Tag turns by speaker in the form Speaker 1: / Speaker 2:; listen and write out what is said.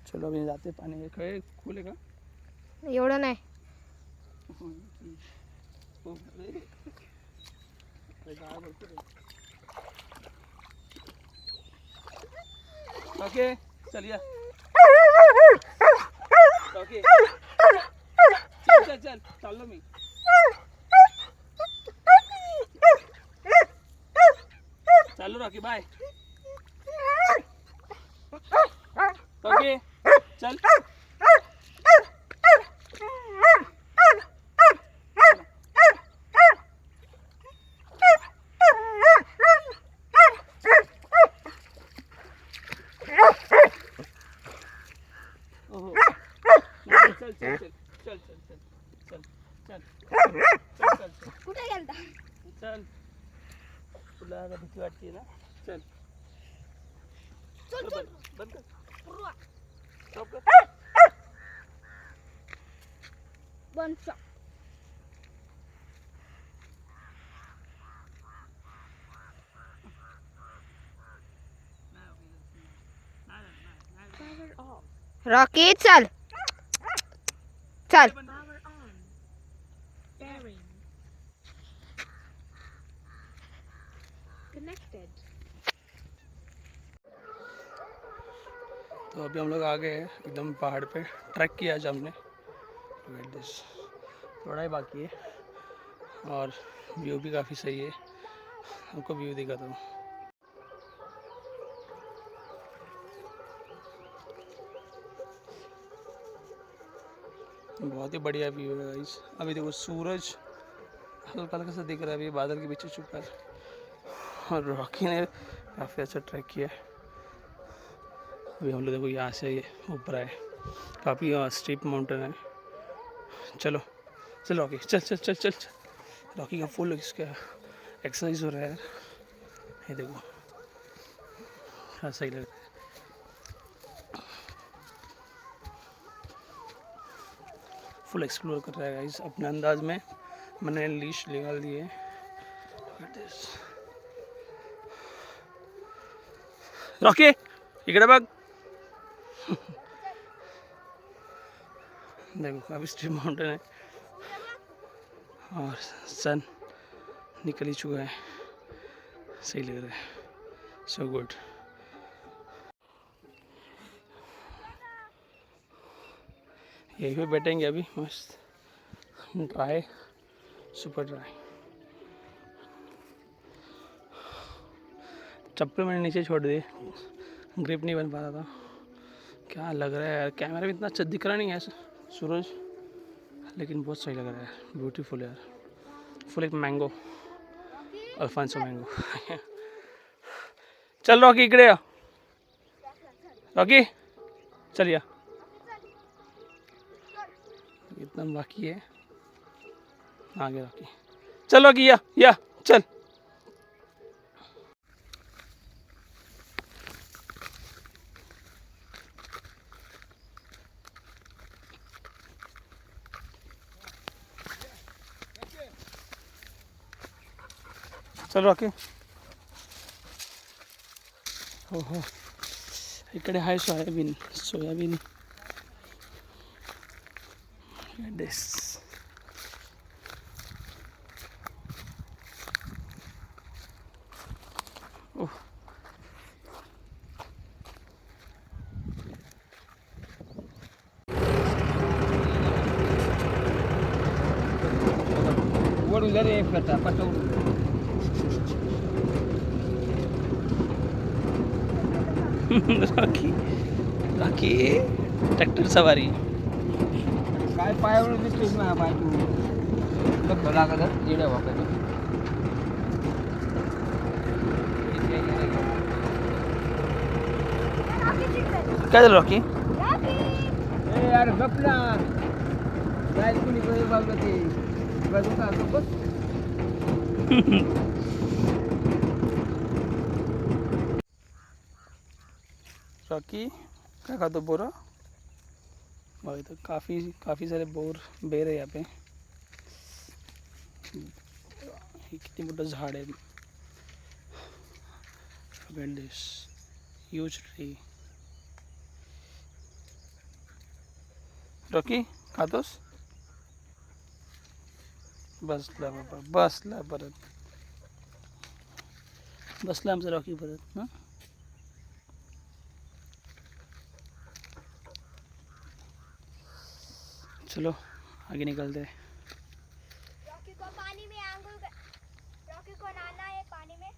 Speaker 1: चलो अभी जाते पाणी काय खोल आहे का
Speaker 2: एवढं नाही
Speaker 1: ओके चलिए ओके चल चल चल चाललो मी चालू रॉकी बाय ओके चल ओहो चल चल चल चल चल चल चल चल चल चल
Speaker 2: कुठे गेलता
Speaker 1: चल तुला आता भीती वाटते ना चल
Speaker 2: चल चल
Speaker 1: बंद कर स्टॉप कर
Speaker 2: बंद रॉकी चल चल
Speaker 1: तो अभी हम लोग आ गए हैं एकदम पहाड़ पे ट्रैक किया आज हमने थोड़ा ही बाकी है और व्यू भी काफ़ी सही है हमको व्यू दिखाता हूँ बहुत ही बढ़िया व्यू है गाइस अभी देखो सूरज हल्का हल्का सा दिख रहा है अभी बादल के पीछे छुपा है और रॉकी ने काफ़ी अच्छा ट्रैक किया है अभी हम लोग देखो यहाँ से ऊपर आए काफ़ी स्टीप माउंटेन है चलो चल रॉकी चल चल चल चल चल रॉकी का फुल इसका एक्सरसाइज हो रहा है ये देखो हाँ सही लग रहा है फुल एक्सप्लोर कर रहा है गाइस अपने अंदाज में मैंने लीश निकाल दी है रॉकी इकडे बघ देखो काफ़ी स्टीप माउंटेन है और सन निकल ही चुका है सही लग रहा है सो गुड यहीं पे बैठेंगे अभी मस्त ड्राई सुपर ड्राई चप्पल मैंने नीचे छोड़ दिए ग्रिप नहीं बन पा रहा था क्या लग रहा है यार कैमरा भी इतना अच्छा दिख रहा नहीं है सूरज लेकिन बहुत सही लग रहा है ब्यूटीफुल यार फुल एक मैंगो अल्फांसो मैंगो चल रॉकी इकडे या रॉकी चल या इतना बाकी है आगे रॉकी चल रॉकी या चल चल रॉकी हो हो इकडे आहे सोयाबीन दिस ओह
Speaker 3: वडून जरी एक करता पटवून
Speaker 1: राखी ट्रॅक्टर सवारी
Speaker 3: काय पायावर दिसतोस ना पाय तू लग लागत येड्या वापरायचं
Speaker 1: काय झालं रॉकी
Speaker 3: ए यार गप ना काय कुणी काही बाबा ते बाजूचा बस
Speaker 1: रॉकी क्या खातो बोरा भाई तो काफ़ी सारे बेर है यहाँ पे कितनी मोटा झाड़ है दिस ह्यूज ट्री रॉकी खातोस? बसला बाबा, बसला परत, बसला आमचा रॉकी परत ना. चलो आगे निकलते हैं.
Speaker 2: रॉकी को पानी में आंगुल रॉकी को नहाना है पानी में.